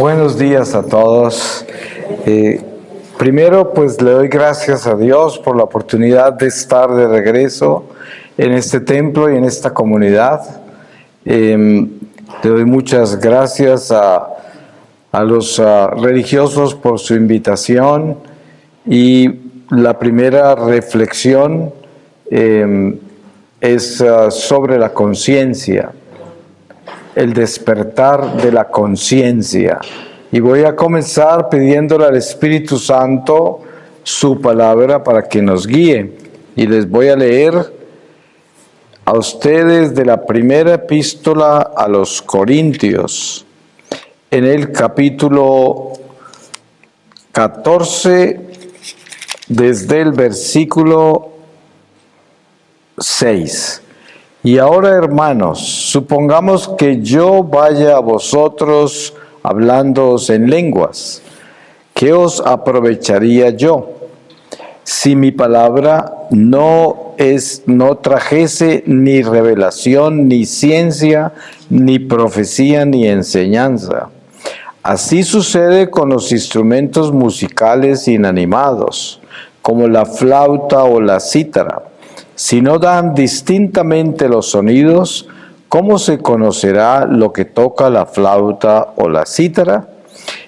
Buenos días a todos. Primero, pues le doy gracias a Dios por la oportunidad de estar de regreso en este templo y en esta comunidad. Le doy muchas gracias a los religiosos por su invitación, y la primera reflexión es sobre la conciencia, el despertar de la conciencia. Y voy a comenzar pidiéndole al Espíritu Santo su palabra para que nos guíe. Y les voy a leer a ustedes de la primera epístola a los Corintios, en el capítulo 14, desde el versículo 6. Y ahora, hermanos, supongamos que yo vaya a vosotros hablándoos en lenguas. ¿Qué os aprovecharía yo si mi palabra no trajese ni revelación, ni ciencia, ni profecía, ni enseñanza? Así sucede con los instrumentos musicales inanimados, como la flauta o la cítara. Si no dan distintamente los sonidos, ¿cómo se conocerá lo que toca la flauta o la cítara?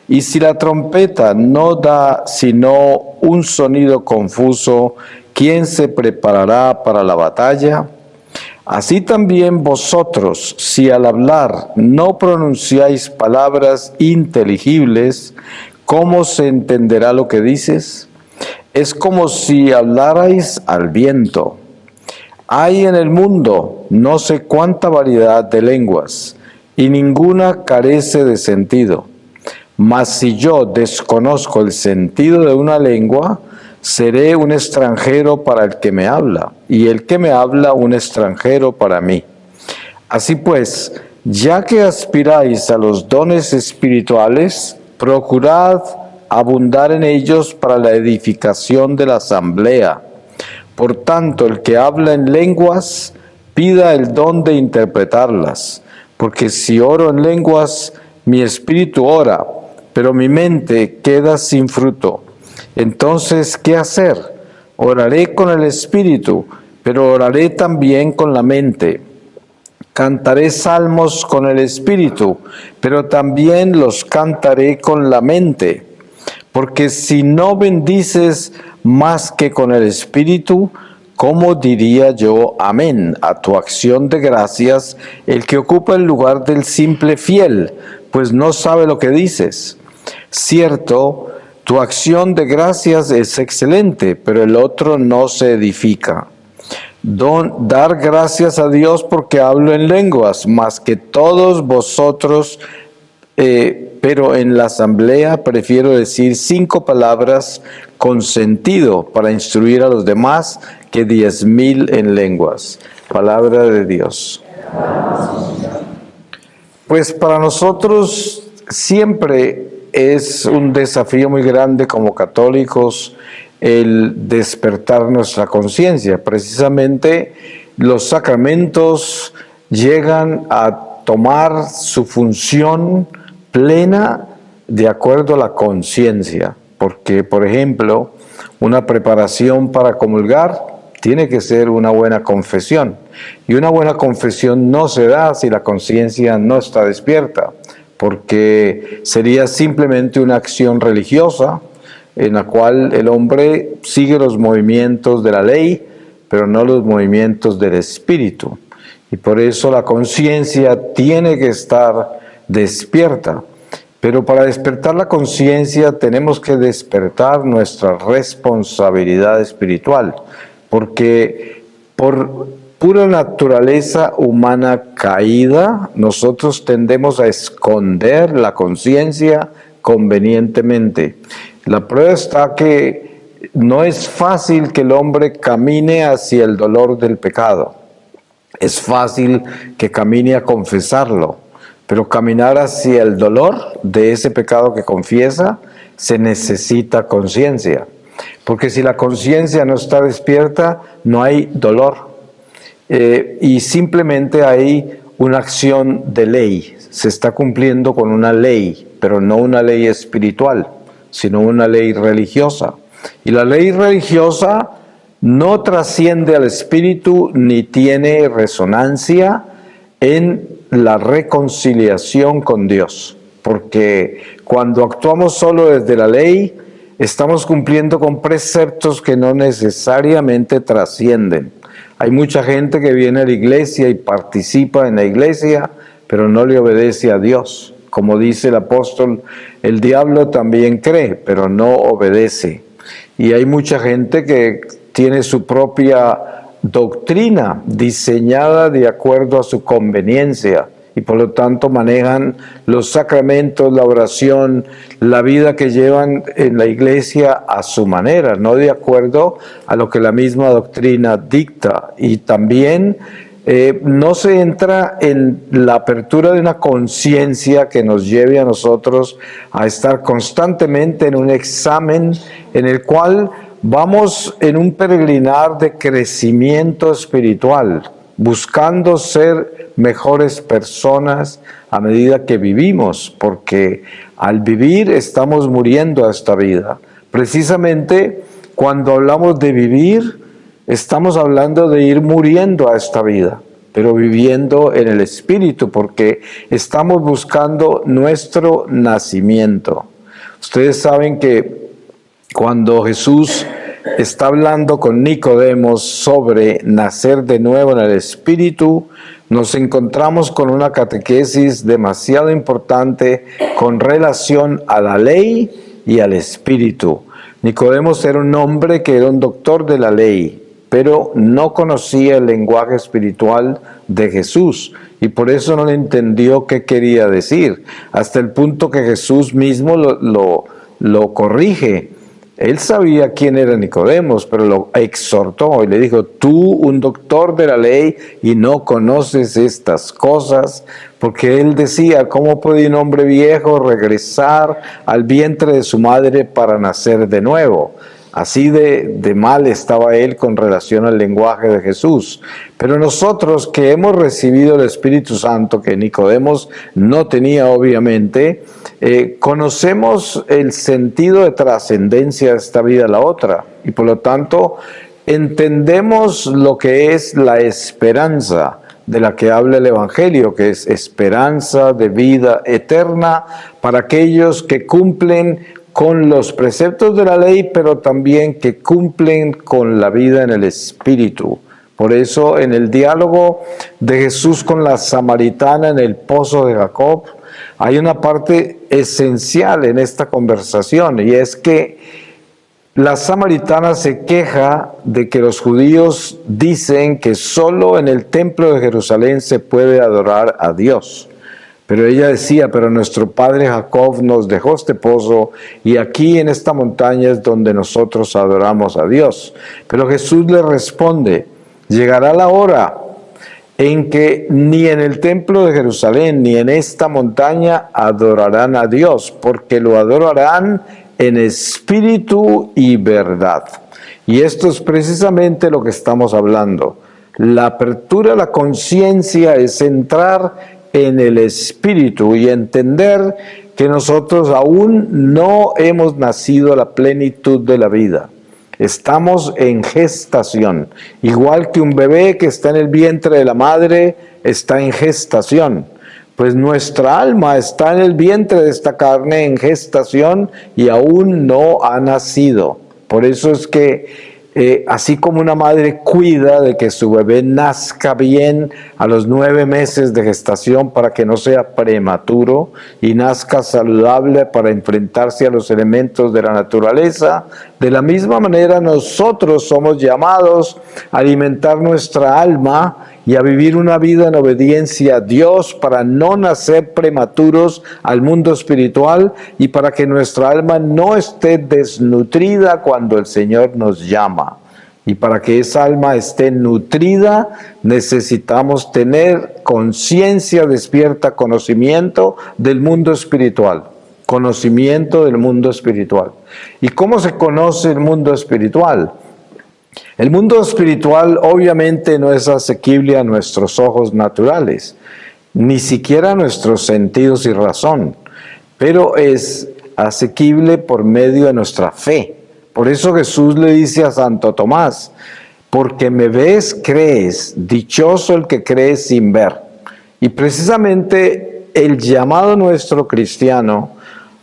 Y si la trompeta no da sino un sonido confuso, ¿quién se preparará para la batalla? Así también vosotros, si al hablar no pronunciáis palabras inteligibles, ¿cómo se entenderá lo que dices? Es como si hablarais al viento. Hay en el mundo no sé cuánta variedad de lenguas, y ninguna carece de sentido. Mas si yo desconozco el sentido de una lengua, seré un extranjero para el que me habla, y el que me habla un extranjero para mí. Así pues, ya que aspiráis a los dones espirituales, procurad abundar en ellos para la edificación de la asamblea. Por tanto, el que habla en lenguas, pida el don de interpretarlas, porque si oro en lenguas, mi espíritu ora, pero mi mente queda sin fruto. Entonces, ¿qué hacer? Oraré con el espíritu, pero oraré también con la mente. Cantaré salmos con el espíritu, pero también los cantaré con la mente. Porque si no bendices más que con el espíritu, ¿cómo diría yo amén a tu acción de gracias el que ocupa el lugar del simple fiel, pues no sabe lo que dices? Cierto, tu acción de gracias es excelente, pero el otro no se edifica. Dar gracias a Dios porque hablo en lenguas, más que todos vosotros, pero en la asamblea prefiero decir 5 palabras con sentido para instruir a los demás que 10,000 en lenguas. Palabra de Dios. Pues para nosotros siempre es un desafío muy grande como católicos el despertar nuestra conciencia. Precisamente los sacramentos llegan a tomar su función plena de acuerdo a la conciencia, porque, por ejemplo, una preparación para comulgar tiene que ser una buena confesión, y una buena confesión no se da si la conciencia no está despierta, porque sería simplemente una acción religiosa en la cual el hombre sigue los movimientos de la ley, pero no los movimientos del espíritu. Y por eso la conciencia tiene que estar despierta. Pero para despertar la conciencia tenemos que despertar nuestra responsabilidad espiritual, porque por pura naturaleza humana caída, nosotros tendemos a esconder la conciencia convenientemente. La prueba está que no es fácil que el hombre camine hacia el dolor del pecado. Es fácil que camine a confesarlo, pero caminar hacia el dolor de ese pecado que confiesa se necesita conciencia. Porque si la conciencia no está despierta, no hay dolor. Y simplemente hay una acción de ley. Se está cumpliendo con una ley. pero no una ley espiritual, sino una ley religiosa. Y la ley religiosa no trasciende al espíritu ni tiene resonancia en la reconciliación con Dios, porque cuando actuamos solo desde la ley, estamos cumpliendo con preceptos que no necesariamente trascienden. Hay mucha gente que viene a la iglesia y participa en la iglesia, pero no le obedece a Dios. Como dice el apóstol, el diablo también cree, pero no obedece. Y hay mucha gente que tiene su propia doctrina diseñada de acuerdo a su conveniencia y por lo tanto manejan los sacramentos, la oración, la vida que llevan en la iglesia a su manera, no de acuerdo a lo que la misma doctrina dicta. Y también no se entra en la apertura de una conciencia que nos lleve a nosotros a estar constantemente en un examen en el cual vamos en un peregrinar de crecimiento espiritual, buscando ser mejores personas a medida que vivimos, porque al vivir estamos muriendo a esta vida. Precisamente cuando hablamos de vivir, estamos hablando de ir muriendo a esta vida, pero viviendo en el Espíritu, porque estamos buscando nuestro nacimiento. Ustedes saben que cuando Jesús está hablando con Nicodemo sobre nacer de nuevo en el Espíritu, nos encontramos con una catequesis demasiado importante con relación a la ley y al Espíritu. Nicodemo era un hombre que era un doctor de la ley, pero no conocía el lenguaje espiritual de Jesús y por eso no entendió qué quería decir, hasta el punto que Jesús mismo lo corrige. Él sabía quién era Nicodemo, pero lo exhortó y le dijo, tú, un doctor de la ley, y no conoces estas cosas, porque él decía, ¿cómo puede un hombre viejo regresar al vientre de su madre para nacer de nuevo? Así de mal estaba él con relación al lenguaje de Jesús. Pero nosotros que hemos recibido el Espíritu Santo, que Nicodemo no tenía obviamente, conocemos el sentido de trascendencia de esta vida a la otra. Y por lo tanto, entendemos lo que es la esperanza de la que habla el Evangelio, que es esperanza de vida eterna para aquellos que cumplen con los preceptos de la ley, pero también que cumplen con la vida en el Espíritu. Por eso, en el diálogo de Jesús con la samaritana en el pozo de Jacob, hay una parte esencial en esta conversación, y es que la samaritana se queja de que los judíos dicen que solo en el templo de Jerusalén se puede adorar a Dios. Pero ella decía, pero nuestro padre Jacob nos dejó este pozo y aquí en esta montaña es donde nosotros adoramos a Dios. Pero Jesús le responde, llegará la hora en que ni en el templo de Jerusalén ni en esta montaña adorarán a Dios, porque lo adorarán en espíritu y verdad. Y esto es precisamente lo que estamos hablando. La apertura a la conciencia es entrar en el Espíritu y entender que nosotros aún no hemos nacido a la plenitud de la vida. Estamos en gestación, igual que un bebé que está en el vientre de la madre está en gestación. Pues nuestra alma está en el vientre de esta carne en gestación y aún no ha nacido. Por eso es que así como una madre cuida de que su bebé nazca bien a los 9 meses de gestación para que no sea prematuro y nazca saludable para enfrentarse a los elementos de la naturaleza, de la misma manera nosotros somos llamados a alimentar nuestra alma y a vivir una vida en obediencia a Dios para no nacer prematuros al mundo espiritual y para que nuestra alma no esté desnutrida cuando el Señor nos llama. Y para que esa alma esté nutrida necesitamos tener conciencia despierta, conocimiento del mundo espiritual. Conocimiento del mundo espiritual. ¿Y cómo se conoce el mundo espiritual? El mundo espiritual obviamente no es asequible a nuestros ojos naturales, ni siquiera a nuestros sentidos y razón, pero es asequible por medio de nuestra fe. Por eso Jesús le dice a Santo Tomás, porque me ves, crees, dichoso el que cree sin ver. Y precisamente el llamado nuestro cristiano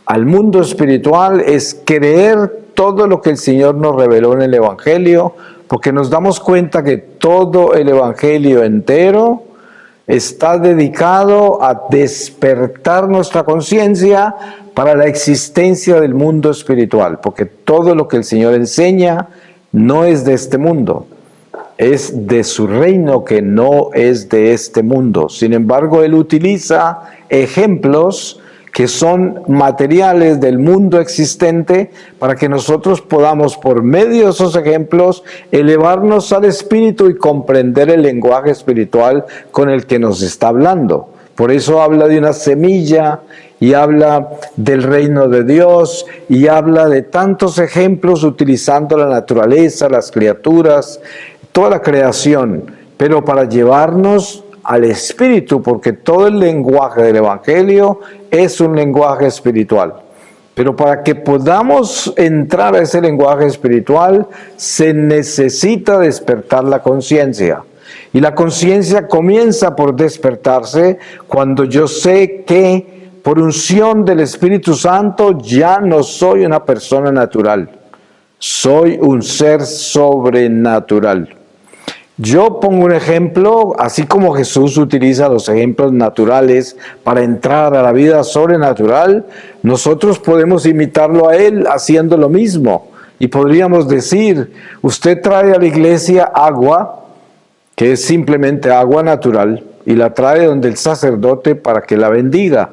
al mundo espiritual es creer todo lo que el Señor nos reveló en el Evangelio, porque nos damos cuenta que todo el Evangelio entero está dedicado a despertar nuestra conciencia para la existencia del mundo espiritual, porque todo lo que el Señor enseña no es de este mundo, es de su reino que no es de este mundo. Sin embargo, Él utiliza ejemplos que son materiales del mundo existente para que nosotros podamos, por medio de esos ejemplos, elevarnos al espíritu y comprender el lenguaje espiritual con el que nos está hablando. Por eso habla de una semilla y habla del reino de Dios y habla de tantos ejemplos utilizando la naturaleza, las criaturas, toda la creación, pero para llevarnos al espíritu, porque todo el lenguaje del Evangelio es un lenguaje espiritual. Pero para que podamos entrar a ese lenguaje espiritual, se necesita despertar la conciencia. Y la conciencia comienza por despertarse cuando yo sé que por unción del Espíritu Santo ya no soy una persona natural, soy un ser sobrenatural. Yo pongo un ejemplo, así como Jesús utiliza los ejemplos naturales para entrar a la vida sobrenatural, nosotros podemos imitarlo a Él haciendo lo mismo. Y podríamos decir, usted trae a la iglesia agua, que es simplemente agua natural, y la trae donde el sacerdote para que la bendiga.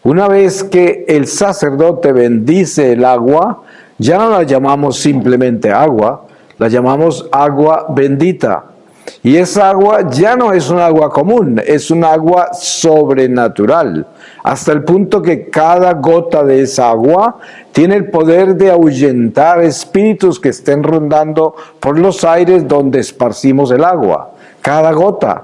Una vez que el sacerdote bendice el agua, ya no la llamamos simplemente agua, la llamamos agua bendita. Y esa agua ya no es un agua común, es un agua sobrenatural, hasta el punto que cada gota de esa agua tiene el poder de ahuyentar espíritus que estén rondando por los aires donde esparcimos el agua, cada gota.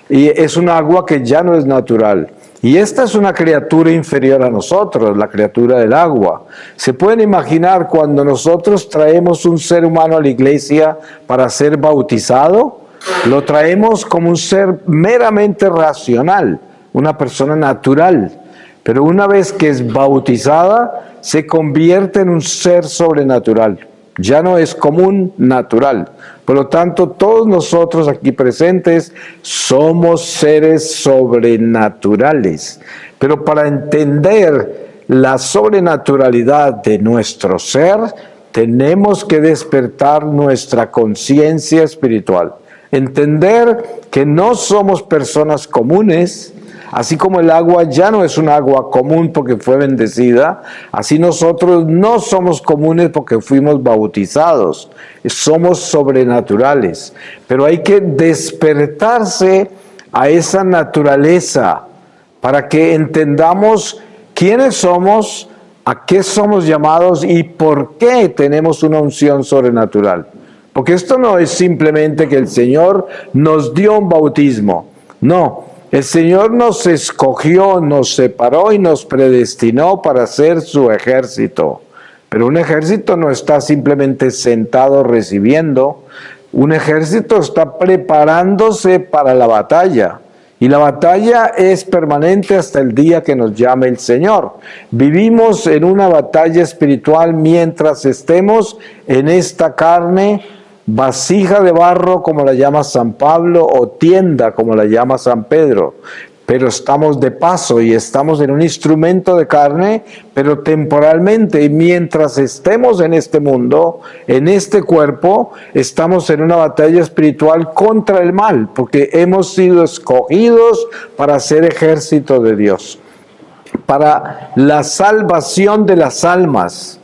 Y es un agua que ya no es natural. Y esta es una criatura inferior a nosotros, la criatura del agua. ¿Se pueden imaginar cuando nosotros traemos un ser humano a la iglesia para ser bautizado? Lo traemos como un ser meramente racional, una persona natural. Pero una vez que es bautizada, se convierte en un ser sobrenatural. Ya no es común, natural. Por lo tanto, todos nosotros aquí presentes somos seres sobrenaturales. Pero para entender la sobrenaturalidad de nuestro ser, tenemos que despertar nuestra conciencia espiritual. Entender que no somos personas comunes, así como el agua ya no es un agua común porque fue bendecida, así nosotros no somos comunes porque fuimos bautizados, somos sobrenaturales. Pero hay que despertarse a esa naturaleza para que entendamos quiénes somos, a qué somos llamados y por qué tenemos una unción sobrenatural. Porque esto no es simplemente que el Señor nos dio un bautismo, no. El Señor nos escogió, nos separó y nos predestinó para ser su ejército. Pero un ejército no está simplemente sentado recibiendo. Un ejército está preparándose para la batalla. Y la batalla es permanente hasta el día que nos llame el Señor. Vivimos en una batalla espiritual mientras estemos en esta carne, vasija de barro como la llama San Pablo o tienda como la llama San Pedro, pero estamos de paso y estamos en un instrumento de carne, pero temporalmente, y mientras estemos en este mundo, en este cuerpo, estamos en una batalla espiritual contra el mal, porque hemos sido escogidos para ser ejército de Dios, para la salvación de las almas.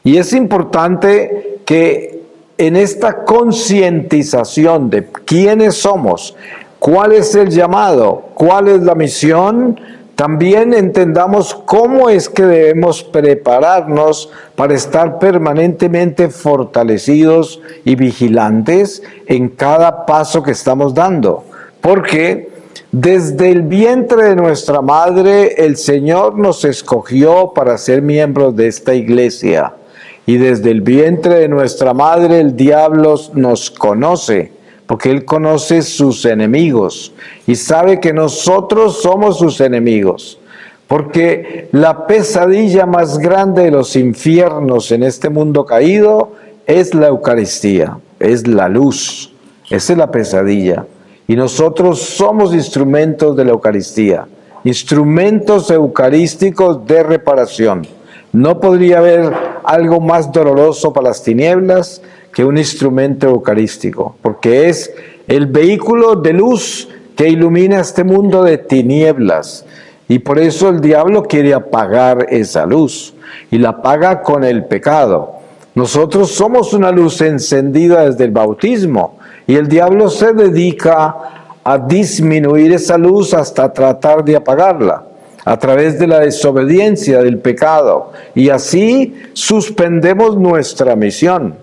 Y es importante que en esta concientización de quiénes somos, cuál es el llamado, cuál es la misión, también entendamos cómo es que debemos prepararnos para estar permanentemente fortalecidos y vigilantes en cada paso que estamos dando. Porque Desde el vientre de nuestra madre, el Señor nos escogió para ser miembros de esta iglesia. Y desde el vientre de nuestra madre, el diablo nos conoce, porque él conoce sus enemigos y sabe que nosotros somos sus enemigos. Porque la pesadilla más grande de los infiernos en este mundo caído es la Eucaristía, es la luz, esa es la pesadilla. Y nosotros somos instrumentos de la Eucaristía, instrumentos eucarísticos de reparación. No podría haber algo más doloroso para las tinieblas que un instrumento eucarístico, porque es el vehículo de luz que ilumina este mundo de tinieblas. Y por eso el diablo quiere apagar esa luz, y la apaga con el pecado. Nosotros somos una luz encendida desde el bautismo, y el diablo se dedica a disminuir esa luz hasta tratar de apagarla a través de la desobediencia, del pecado, y así suspendemos nuestra misión.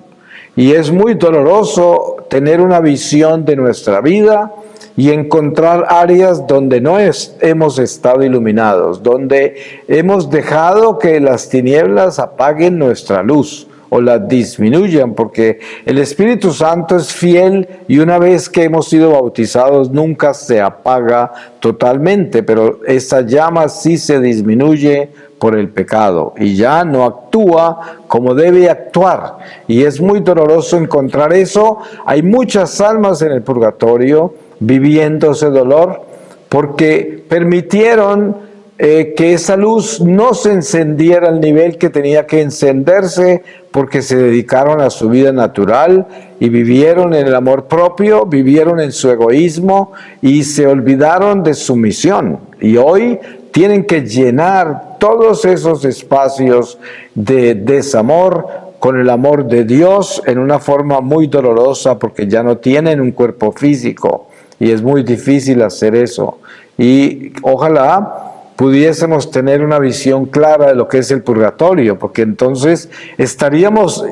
Y es muy doloroso tener una visión de nuestra vida y encontrar áreas donde no hemos estado iluminados, donde hemos dejado que las tinieblas apaguen nuestra luz o la disminuyan, porque el Espíritu Santo es fiel y una vez que hemos sido bautizados nunca se apaga totalmente, pero esa llama sí se disminuye por el pecado y ya no actúa como debe actuar. Y es muy doloroso encontrar eso. Hay muchas almas en el purgatorio viviendo ese dolor porque permitieron que esa luz no se encendiera al nivel que tenía que encenderse, porque se dedicaron a su vida natural y vivieron en el amor propio, vivieron en su egoísmo y se olvidaron de su misión. Y hoy tienen que llenar todos esos espacios de desamor con el amor de Dios en una forma muy dolorosa, porque ya no tienen un cuerpo físico y es muy difícil hacer eso. Y ojalá pudiésemos tener una visión clara de lo que es el purgatorio, porque entonces estaríamos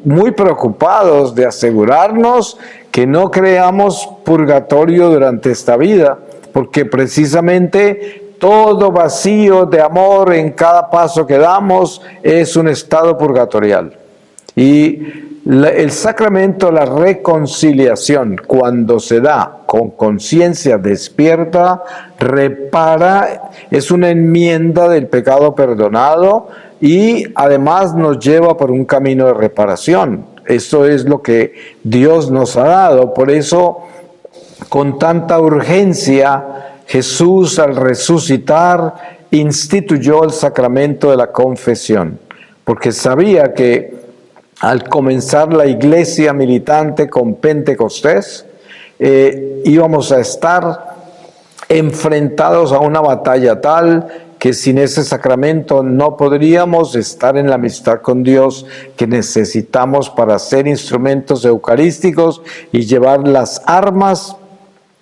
muy preocupados de asegurarnos que no creamos purgatorio durante esta vida, porque precisamente todo vacío de amor en cada paso que damos es un estado purgatorial. Y el sacramento, la reconciliación, cuando se da con conciencia despierta, repara, es una enmienda del pecado perdonado y además nos lleva por un camino de reparación. Eso es lo que Dios nos ha dado. Por eso, con tanta urgencia, Jesús al resucitar instituyó el sacramento de la confesión, porque sabía que al comenzar la iglesia militante con Pentecostés, íbamos a estar enfrentados a una batalla tal que sin ese sacramento no podríamos estar en la amistad con Dios que necesitamos para ser instrumentos eucarísticos y llevar las armas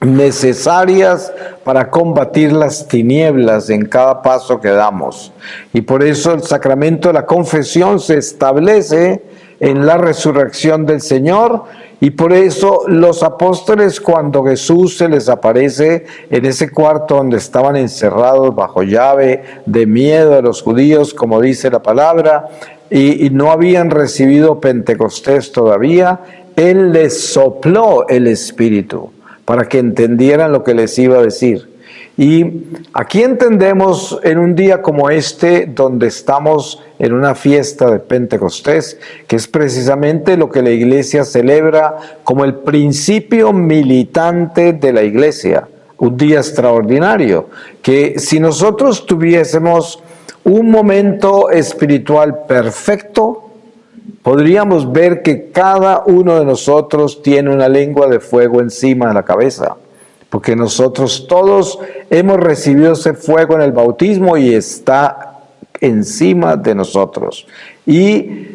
necesarias para combatir las tinieblas en cada paso que damos. Y por eso el sacramento de la confesión se establece en la resurrección del Señor, y por eso los apóstoles, cuando Jesús se les aparece en ese cuarto donde estaban encerrados bajo llave, de miedo de los judíos, como dice la palabra, y no habían recibido Pentecostés todavía, Él les sopló el Espíritu para que entendieran lo que les iba a decir. Y aquí entendemos en un día como este, donde estamos en una fiesta de Pentecostés, que es precisamente lo que la iglesia celebra como el principio militante de la iglesia, un día extraordinario, que si nosotros tuviésemos un momento espiritual perfecto, podríamos ver que cada uno de nosotros tiene una lengua de fuego encima de la cabeza, porque nosotros todos hemos recibido ese fuego en el bautismo y está encima de nosotros. Y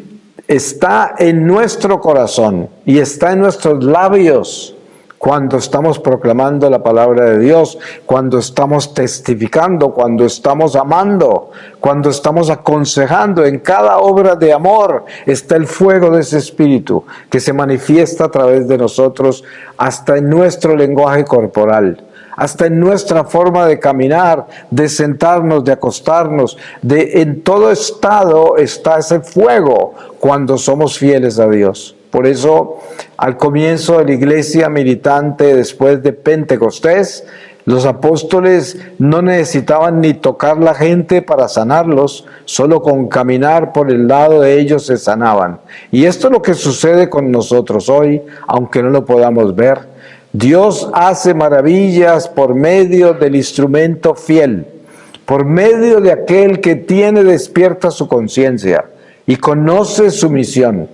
está en nuestro corazón y está en nuestros labios cuando estamos proclamando la palabra de Dios, cuando estamos testificando, cuando estamos amando, cuando estamos aconsejando. En cada obra de amor está el fuego de ese espíritu que se manifiesta a través de nosotros hasta en nuestro lenguaje corporal. hasta en nuestra forma de caminar, de sentarnos, de acostarnos, en todo estado está ese fuego cuando somos fieles a Dios. Por eso, al comienzo de la iglesia militante, después de Pentecostés, los apóstoles no necesitaban ni tocar la gente para sanarlos, solo con caminar por el lado de ellos se sanaban. Y esto es lo que sucede con nosotros hoy, aunque no lo podamos ver. Dios hace maravillas por medio del instrumento fiel, por medio de aquel que tiene despierta su conciencia y conoce su misión.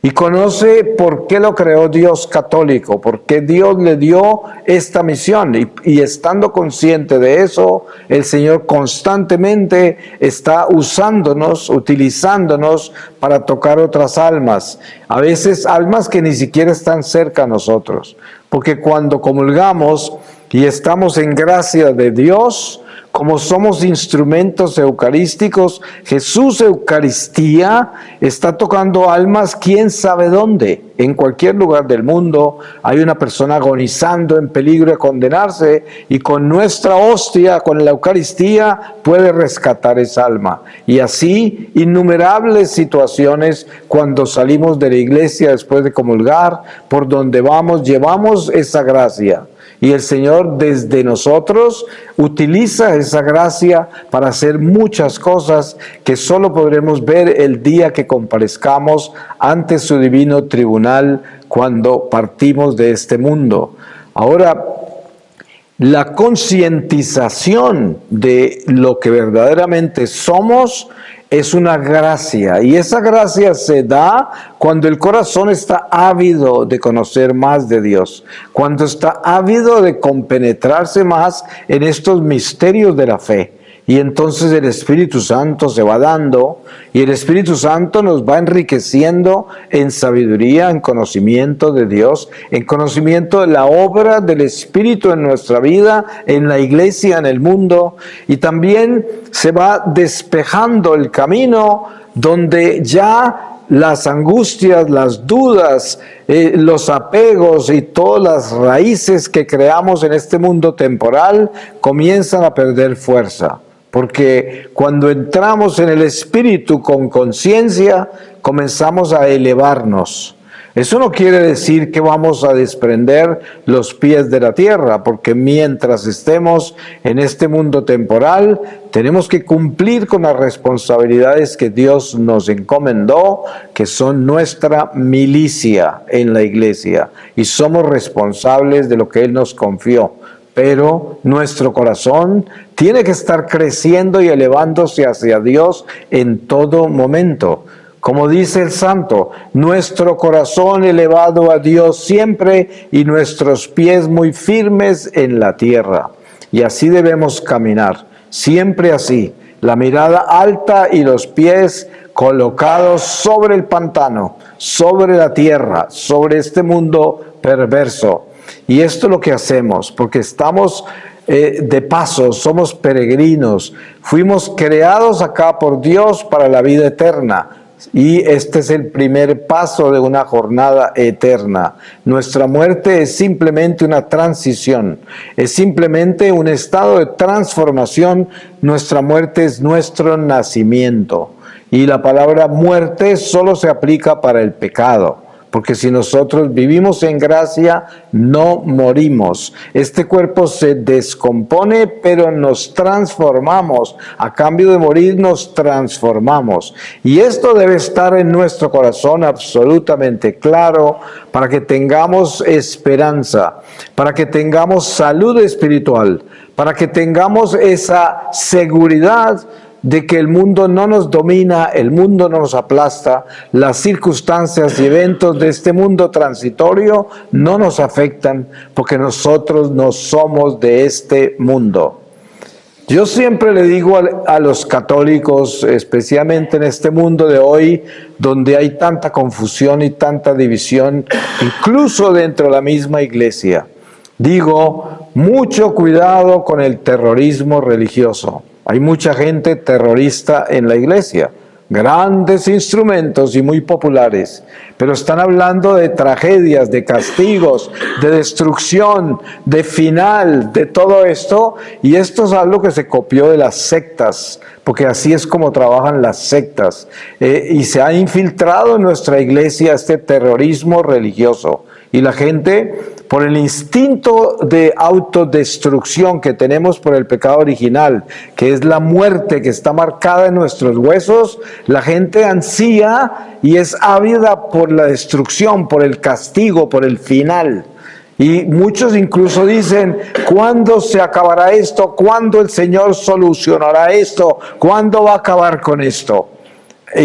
Y conoce por qué lo creó Dios católico, por qué Dios le dio esta misión. Y estando consciente de eso, el Señor constantemente está usándonos, utilizándonos para tocar otras almas. A veces almas que ni siquiera están cerca a nosotros. Porque cuando comulgamos y estamos en gracia de Dios, como somos instrumentos eucarísticos, Jesús Eucaristía está tocando almas quién sabe dónde. En cualquier lugar del mundo hay una persona agonizando en peligro de condenarse y con nuestra hostia, con la Eucaristía, puede rescatar esa alma. Y así innumerables situaciones cuando salimos de la iglesia después de comulgar, por donde vamos, llevamos esa gracia. Y el Señor desde nosotros utiliza esa gracia para hacer muchas cosas que solo podremos ver el día que comparezcamos ante su divino tribunal cuando partimos de este mundo. Ahora, la concientización de lo que verdaderamente somos es una gracia, y esa gracia se da cuando el corazón está ávido de conocer más de Dios, cuando está ávido de compenetrarse más en estos misterios de la fe. Y entonces el Espíritu Santo se va dando, y el Espíritu Santo nos va enriqueciendo en sabiduría, en conocimiento de Dios, en conocimiento de la obra del Espíritu en nuestra vida, en la iglesia, en el mundo, y también se va despejando el camino donde ya las angustias, las dudas, los apegos y todas las raíces que creamos en este mundo temporal comienzan a perder fuerza. Porque cuando entramos en el Espíritu con conciencia, comenzamos a elevarnos. Eso no quiere decir que vamos a desprender los pies de la tierra, porque mientras estemos en este mundo temporal, tenemos que cumplir con las responsabilidades que Dios nos encomendó, que son nuestra milicia en la iglesia, y somos responsables de lo que Él nos confió. Pero nuestro corazón tiene que estar creciendo y elevándose hacia Dios en todo momento. Como dice el santo, nuestro corazón elevado a Dios siempre y nuestros pies muy firmes en la tierra. Y así debemos caminar, siempre así, la mirada alta y los pies colocados sobre el pantano, sobre la tierra, sobre este mundo perverso. Y esto es lo que hacemos, porque estamos de paso, somos peregrinos, fuimos creados acá por Dios para la vida eterna. Y este es el primer paso de una jornada eterna. Nuestra muerte es simplemente una transición, es simplemente un estado de transformación. Nuestra muerte es nuestro nacimiento. Y la palabra muerte solo se aplica para el pecado. Porque si nosotros vivimos en gracia, no morimos. Este cuerpo se descompone, pero nos transformamos. A cambio de morir, nos transformamos. Y esto debe estar en nuestro corazón absolutamente claro para que tengamos esperanza, para que tengamos salud espiritual, para que tengamos esa seguridad de que el mundo no nos domina, el mundo no nos aplasta, las circunstancias y eventos de este mundo transitorio no nos afectan, porque nosotros no somos de este mundo. Yo siempre le digo a los católicos, especialmente en este mundo de hoy, donde hay tanta confusión y tanta división, incluso dentro de la misma iglesia, digo, mucho cuidado con el terrorismo religioso. Hay mucha gente terrorista en la iglesia, grandes instrumentos y muy populares, pero están hablando de tragedias, de castigos, de destrucción, de final, de todo esto, y esto es algo que se copió de las sectas, porque así es como trabajan las sectas, y se ha infiltrado en nuestra iglesia este terrorismo religioso, y la gente, por el instinto de autodestrucción que tenemos por el pecado original, que es la muerte que está marcada en nuestros huesos, la gente ansía y es ávida por la destrucción, por el castigo, por el final. Y muchos incluso dicen, ¿cuándo se acabará esto? ¿Cuándo el Señor solucionará esto? ¿Cuándo va a acabar con esto?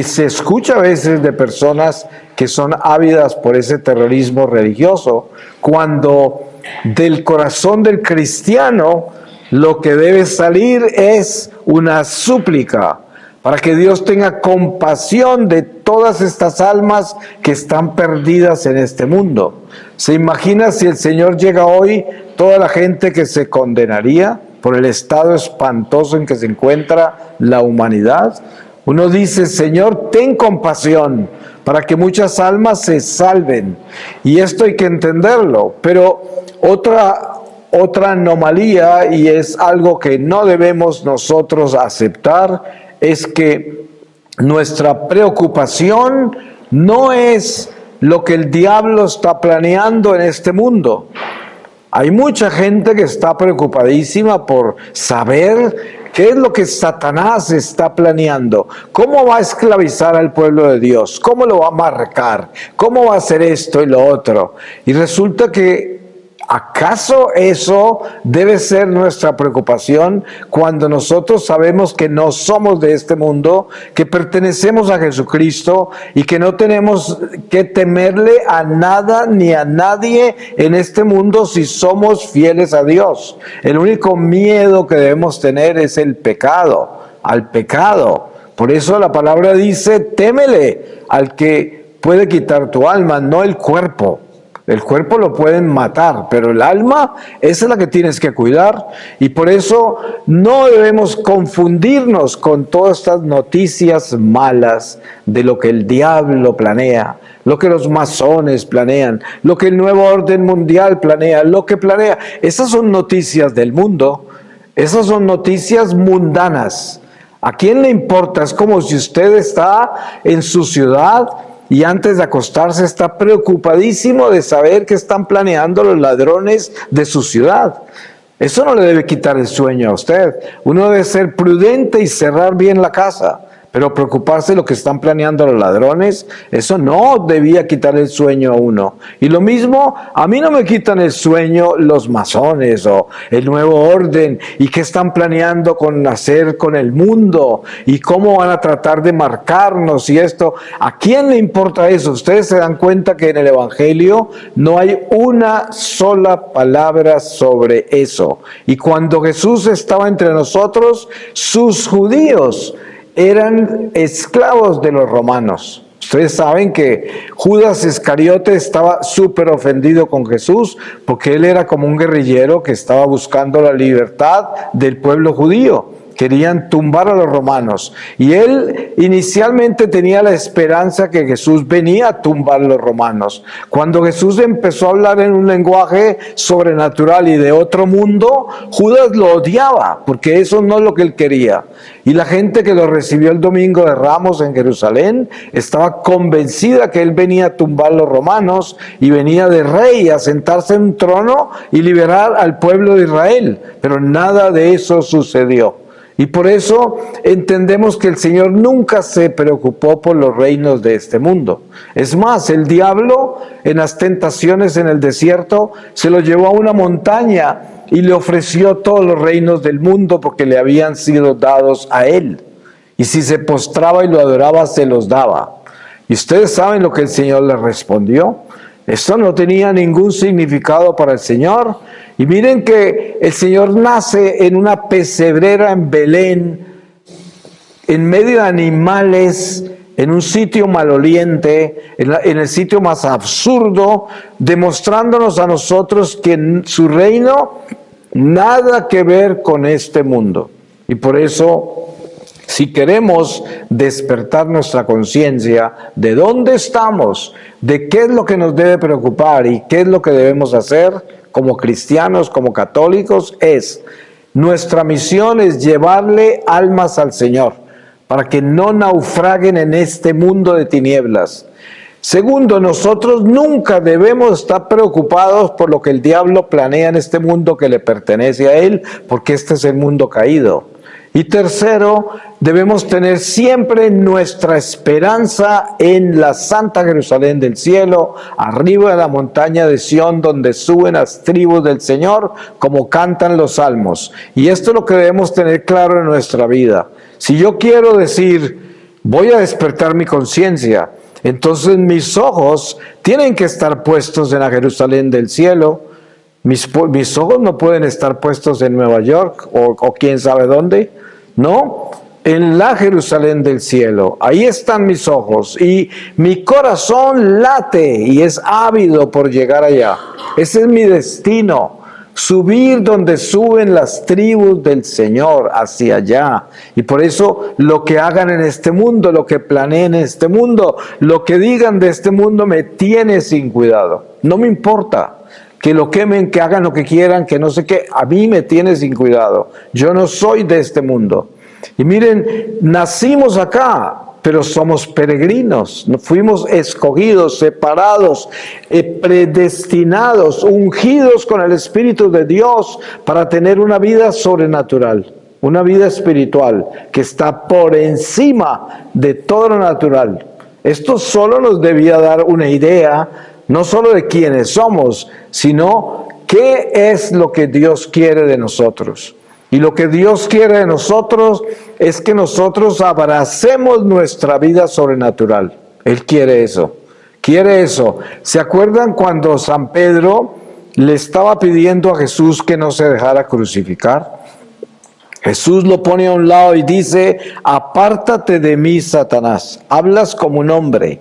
Se escucha a veces de personas que son ávidas por ese terrorismo religioso, cuando del corazón del cristiano lo que debe salir es una súplica para que Dios tenga compasión de todas estas almas que están perdidas en este mundo. ¿Se imagina si el Señor llega hoy, toda la gente que se condenaría por el estado espantoso en que se encuentra la humanidad? Uno dice, Señor, ten compasión para que muchas almas se salven. Y esto hay que entenderlo. Pero otra anomalía, y es algo que no debemos nosotros aceptar, es que nuestra preocupación no es lo que el diablo está planeando en este mundo. Hay mucha gente que está preocupadísima por saber qué es lo que Satanás está planeando, cómo va a esclavizar al pueblo de Dios, cómo lo va a marcar, cómo va a hacer esto y lo otro. Y resulta que ¿acaso eso debe ser nuestra preocupación cuando nosotros sabemos que no somos de este mundo, que pertenecemos a Jesucristo y que no tenemos que temerle a nada ni a nadie en este mundo si somos fieles a Dios? El único miedo que debemos tener es el pecado, al pecado. Por eso la palabra dice, témele al que puede quitar tu alma, no el cuerpo. El cuerpo lo pueden matar, pero el alma, esa es la que tienes que cuidar. Y por eso no debemos confundirnos con todas estas noticias malas de lo que el diablo planea, lo que los masones planean, lo que el nuevo orden mundial planea, lo que planea. Esas son noticias del mundo, esas son noticias mundanas. ¿A quién le importa? Es como si usted está en su ciudad y antes de acostarse está preocupadísimo de saber qué están planeando los ladrones de su ciudad. Eso no le debe quitar el sueño a usted. Uno debe ser prudente y cerrar bien la casa. Pero preocuparse de lo que están planeando los ladrones, eso no debía quitar el sueño a uno. Y lo mismo, a mí no me quitan el sueño los masones o el nuevo orden y qué están planeando con hacer con el mundo y cómo van a tratar de marcarnos y esto. ¿A quién le importa eso? Ustedes se dan cuenta que en el Evangelio no hay una sola palabra sobre eso. Y cuando Jesús estaba entre nosotros, sus judíos eran esclavos de los romanos. Ustedes saben que Judas Iscariote estaba súper ofendido con Jesús porque él era como un guerrillero que estaba buscando la libertad del pueblo judío. Querían tumbar a los romanos. Y él inicialmente tenía la esperanza que Jesús venía a tumbar a los romanos. Cuando Jesús empezó a hablar en un lenguaje sobrenatural y de otro mundo, Judas lo odiaba, porque eso no es lo que él quería. Y la gente que lo recibió el domingo de Ramos en Jerusalén estaba convencida que él venía a tumbar a los romanos y venía de rey a sentarse en un trono y liberar al pueblo de Israel. Pero nada de eso sucedió. Y por eso entendemos que el Señor nunca se preocupó por los reinos de este mundo. Es más, el diablo en las tentaciones en el desierto se lo llevó a una montaña y le ofreció todos los reinos del mundo porque le habían sido dados a él. Y si se postraba y lo adoraba, se los daba. ¿Y ustedes saben lo que el Señor le respondió? Esto no tenía ningún significado para el Señor. Y miren que el Señor nace en una pesebrera en Belén, en medio de animales, en un sitio maloliente, en el sitio más absurdo, demostrándonos a nosotros que en su reino nada que ver con este mundo. Y por eso Si queremos despertar nuestra conciencia de dónde estamos, de qué es lo que nos debe preocupar y qué es lo que debemos hacer como cristianos, como católicos, nuestra misión es llevarle almas al Señor para que no naufraguen en este mundo de tinieblas. Segundo, nosotros nunca debemos estar preocupados por lo que el diablo planea en este mundo que le pertenece a él, porque este es el mundo caído. Y tercero, debemos tener siempre nuestra esperanza en la Santa Jerusalén del cielo, arriba de la montaña de Sión, donde suben las tribus del Señor, como cantan los salmos. Y esto es lo que debemos tener claro en nuestra vida. Si yo quiero decir, voy a despertar mi conciencia, entonces mis ojos tienen que estar puestos en la Jerusalén del cielo. Mis ojos no pueden estar puestos en Nueva York o quién sabe dónde. No, en la Jerusalén del cielo. Ahí están mis ojos y mi corazón late y es ávido por llegar allá. Ese es mi destino. Subir donde suben las tribus del Señor, hacia allá. Y por eso lo que hagan en este mundo, lo que planeen en este mundo, lo que digan de este mundo me tiene sin cuidado. No me importa que lo quemen, que hagan lo que quieran, que no sé qué. A mí me tiene sin cuidado. Yo no soy de este mundo. Y miren, nacimos acá, pero somos peregrinos, fuimos escogidos, separados, predestinados, ungidos con el Espíritu de Dios para tener una vida sobrenatural, una vida espiritual que está por encima de todo lo natural. Esto solo nos debía dar una idea, no solo de quiénes somos, sino qué es lo que Dios quiere de nosotros. Y lo que Dios quiere de nosotros es que nosotros abracemos nuestra vida sobrenatural. Él quiere eso, quiere eso. ¿Se acuerdan cuando San Pedro le estaba pidiendo a Jesús que no se dejara crucificar? Jesús lo pone a un lado y dice, apártate de mí, Satanás, hablas como un hombre.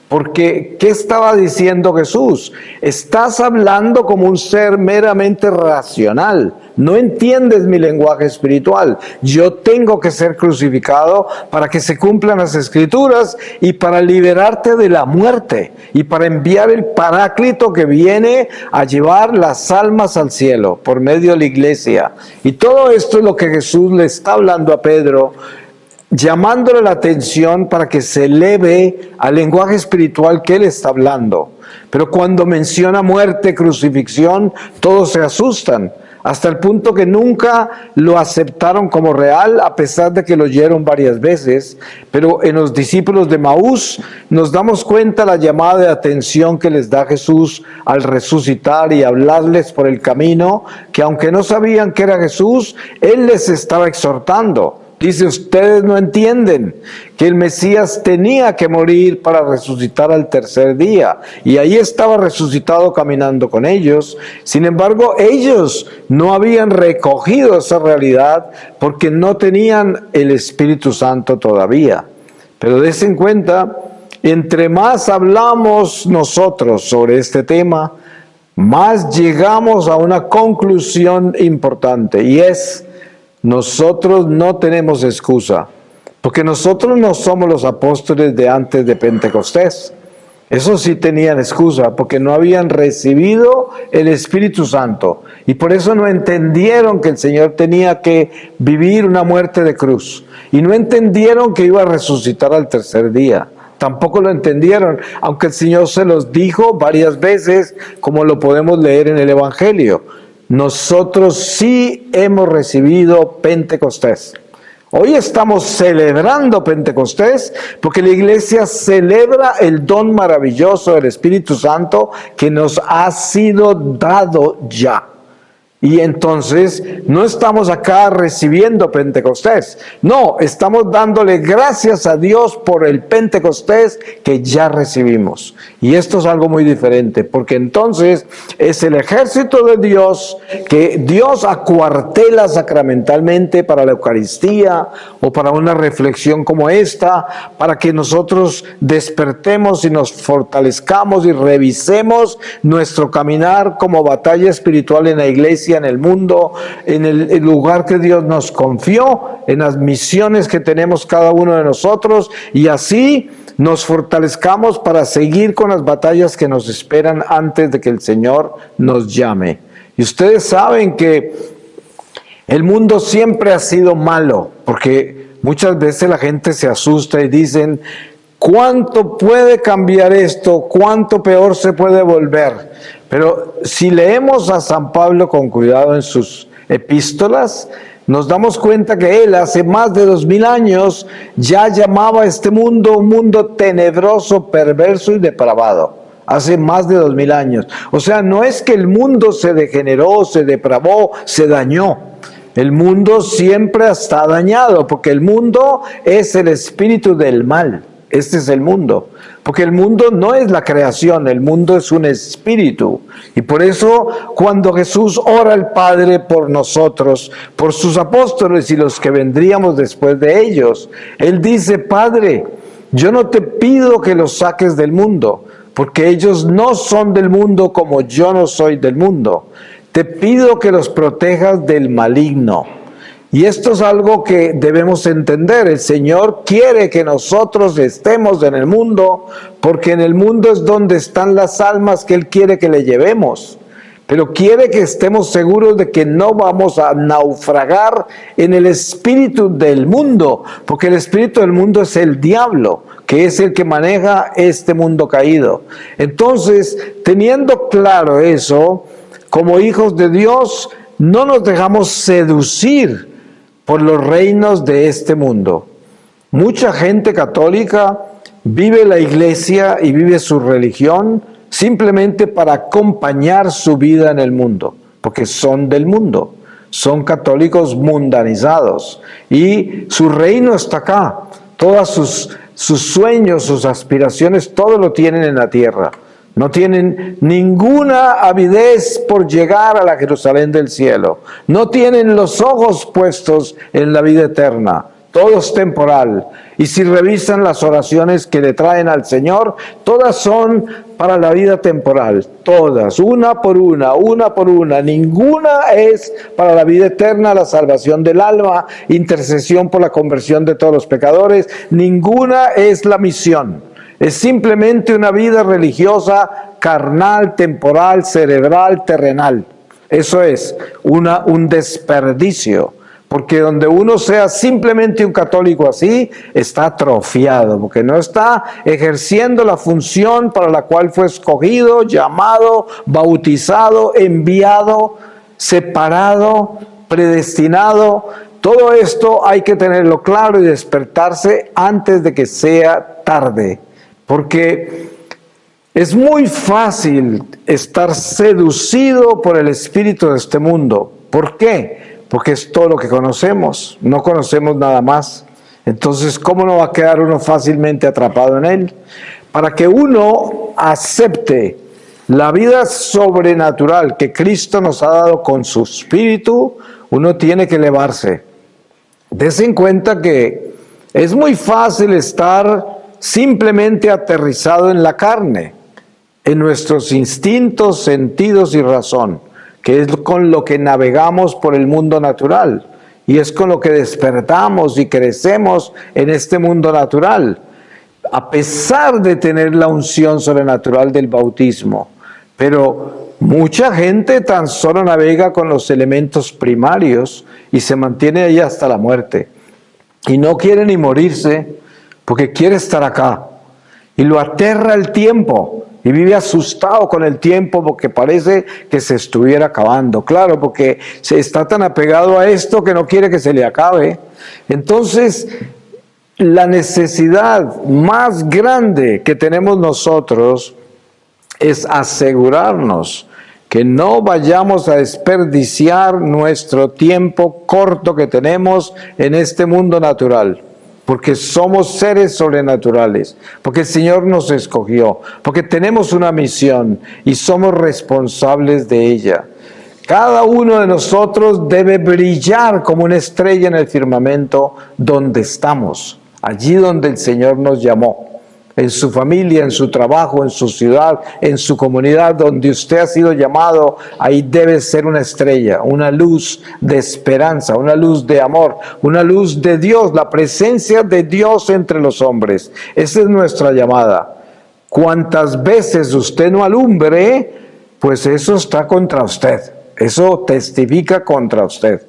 Porque, ¿qué estaba diciendo Jesús? Estás hablando como un ser meramente racional. No entiendes mi lenguaje espiritual. Yo tengo que ser crucificado para que se cumplan las Escrituras y para liberarte de la muerte y para enviar el Paráclito que viene a llevar las almas al cielo por medio de la iglesia. Y todo esto es lo que Jesús le está hablando a Pedro, llamándole la atención para que se eleve al lenguaje espiritual que él está hablando. Pero cuando menciona muerte, crucifixión, todos se asustan, hasta el punto que nunca lo aceptaron como real, a pesar de que lo oyeron varias veces. Pero en los discípulos de Maús nos damos cuenta la llamada de atención que les da Jesús al resucitar y hablarles por el camino, que aunque no sabían que era Jesús, Él les estaba exhortando. Dice, ustedes no entienden que el Mesías tenía que morir para resucitar al tercer día. Y ahí estaba resucitado caminando con ellos. Sin embargo, ellos no habían recogido esa realidad porque no tenían el Espíritu Santo todavía. Pero dense en cuenta, entre más hablamos nosotros sobre este tema, más llegamos a una conclusión importante, y es: nosotros no tenemos excusa, porque nosotros no somos los apóstoles de antes de Pentecostés. Esos sí tenían excusa, porque no habían recibido el Espíritu Santo, y por eso no entendieron que el Señor tenía que vivir una muerte de cruz, y no entendieron que iba a resucitar al tercer día. Tampoco lo entendieron, aunque el Señor se los dijo varias veces, como lo podemos leer en el Evangelio. Nosotros sí hemos recibido Pentecostés. Hoy estamos celebrando Pentecostés porque la iglesia celebra el don maravilloso del Espíritu Santo que nos ha sido dado ya. Y entonces no estamos acá recibiendo Pentecostés, no, estamos dándole gracias a Dios por el Pentecostés que ya recibimos. Y esto es algo muy diferente, porque entonces es el ejército de Dios que Dios acuartela sacramentalmente para la Eucaristía o para una reflexión como esta, para que nosotros despertemos y nos fortalezcamos y revisemos nuestro caminar como batalla espiritual en la iglesia, iglesia, en el mundo, en el lugar que Dios nos confió, en las misiones que tenemos cada uno de nosotros, y así nos fortalezcamos para seguir con las batallas que nos esperan antes de que el Señor nos llame. Y ustedes saben que el mundo siempre ha sido malo, porque muchas veces la gente se asusta y dicen, ¿cuánto puede cambiar esto? ¿Cuánto peor se puede volver? Pero si leemos a San Pablo con cuidado en sus epístolas, nos damos cuenta que él hace más de 2000 años ya llamaba a este mundo un mundo tenebroso, perverso y depravado. Hace más de 2000 años. O sea, no es que el mundo se degeneró, se depravó, se dañó. El mundo siempre está dañado, porque el mundo es el espíritu del mal. Este es el mundo. Porque el mundo no es la creación, el mundo es un espíritu. Y por eso, cuando Jesús ora al Padre por nosotros, por sus apóstoles y los que vendríamos después de ellos, Él dice, Padre, yo no te pido que los saques del mundo, porque ellos no son del mundo como yo no soy del mundo. Te pido que los protejas del maligno. Y esto es algo que debemos entender. El Señor quiere que nosotros estemos en el mundo, porque en el mundo es donde están las almas que Él quiere que le llevemos. Pero quiere que estemos seguros de que no vamos a naufragar en el espíritu del mundo, porque el espíritu del mundo es el diablo, que es el que maneja este mundo caído. Entonces, teniendo claro eso, como hijos de Dios, no nos dejamos seducir por los reinos de este mundo. Mucha gente católica vive la iglesia y vive su religión simplemente para acompañar su vida en el mundo, porque son del mundo, son católicos mundanizados y su reino está acá. Todos sus sueños, sus aspiraciones, todo lo tienen en la tierra. No tienen ninguna avidez por llegar a la Jerusalén del cielo. No tienen los ojos puestos en la vida eterna. Todo es temporal. Y si revisan las oraciones que le traen al Señor, todas son para la vida temporal. Todas, una por una, una por una. Ninguna es para la vida eterna, la salvación del alma, intercesión por la conversión de todos los pecadores. Ninguna es la misión. Es simplemente una vida religiosa, carnal, temporal, cerebral, terrenal. Eso es un desperdicio. Porque donde uno sea simplemente un católico así, está atrofiado, porque no está ejerciendo la función para la cual fue escogido, llamado, bautizado, enviado, separado, predestinado. Todo esto hay que tenerlo claro y despertarse antes de que sea tarde. Porque es muy fácil estar seducido por el espíritu de este mundo. ¿Por qué? Porque es todo lo que conocemos, no conocemos nada más. Entonces, ¿cómo no va a quedar uno fácilmente atrapado en él? Para que uno acepte la vida sobrenatural que Cristo nos ha dado con su espíritu, uno tiene que elevarse. Dese en cuenta que es muy fácil estar simplemente aterrizado en la carne, en nuestros instintos, sentidos y razón, que es con lo que navegamos por el mundo natural, y es con lo que despertamos y crecemos en este mundo natural, a pesar de tener la unción sobrenatural del bautismo. Pero mucha gente tan solo navega con los elementos primarios y se mantiene ahí hasta la muerte, y no quiere ni morirse, porque quiere estar acá, y lo aterra el tiempo, y vive asustado con el tiempo porque parece que se estuviera acabando. Claro, porque se está tan apegado a esto que no quiere que se le acabe. Entonces, la necesidad más grande que tenemos nosotros es asegurarnos que no vayamos a desperdiciar nuestro tiempo corto que tenemos en este mundo natural. Porque somos seres sobrenaturales, porque el Señor nos escogió, porque tenemos una misión y somos responsables de ella. Cada uno de nosotros debe brillar como una estrella en el firmamento donde estamos, allí donde el Señor nos llamó. en su familia, en su trabajo, en su ciudad, en su comunidad, donde usted ha sido llamado, ahí debe ser una estrella, una luz de esperanza, una luz de amor, una luz de Dios, la presencia de Dios entre los hombres. Esa es nuestra llamada. Cuantas veces usted no alumbre, pues eso está contra usted, eso testifica contra usted.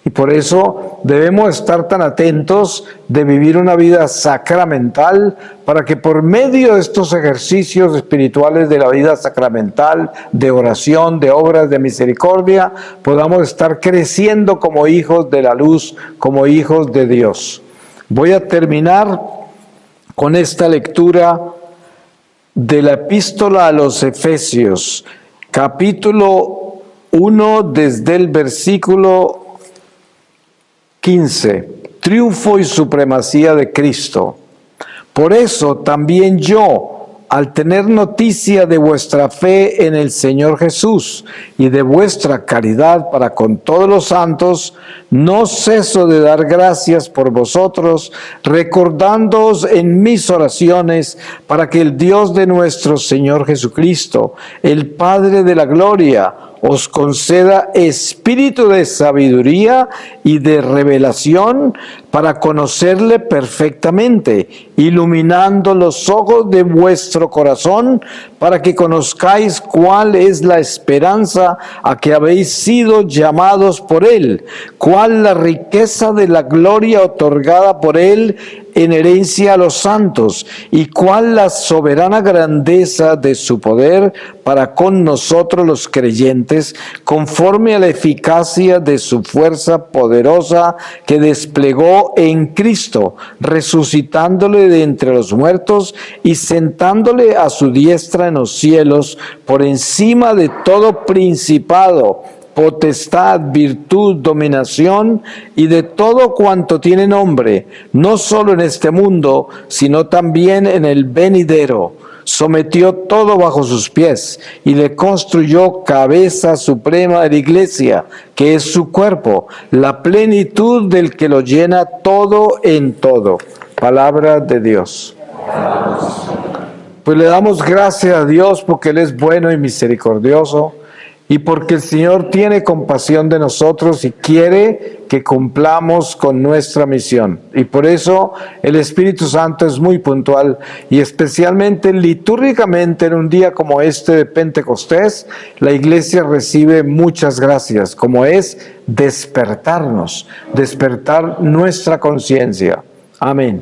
Y por eso debemos estar tan atentos de vivir una vida sacramental, para que por medio de estos ejercicios espirituales de la vida sacramental, de oración, de obras de misericordia, podamos estar creciendo como hijos de la luz, como hijos de Dios. Voy a terminar con esta lectura de la epístola a los Efesios, capítulo 1, desde el versículo 15, triunfo y supremacía de Cristo. Por eso también yo, al tener noticia de vuestra fe en el Señor Jesús y de vuestra caridad para con todos los santos, no ceso de dar gracias por vosotros, recordándoos en mis oraciones, para que el Dios de nuestro Señor Jesucristo, el Padre de la gloria, os conceda espíritu de sabiduría y de revelación para conocerle perfectamente, iluminando los ojos de vuestro corazón, para que conozcáis cuál es la esperanza a que habéis sido llamados por él, cuál la riqueza de la gloria otorgada por él en herencia a los santos, y cuál la soberana grandeza de su poder para con nosotros los creyentes, conforme a la eficacia de su fuerza poderosa que desplegó en Cristo, resucitándole de entre los muertos y sentándole a su diestra en los cielos, por encima de todo principado, potestad, virtud, dominación y de todo cuanto tiene nombre, no solo en este mundo, sino también en el venidero. Sometió todo bajo sus pies y le construyó cabeza suprema de la iglesia, que es su cuerpo, la plenitud del que lo llena todo en todo. Palabra de Dios. Pues le damos gracias a Dios porque Él es bueno y misericordioso, y porque el Señor tiene compasión de nosotros y quiere que cumplamos con nuestra misión. Y por eso el Espíritu Santo es muy puntual, y especialmente litúrgicamente en un día como este de Pentecostés, la Iglesia recibe muchas gracias, como es despertarnos, despertar nuestra conciencia. Amén.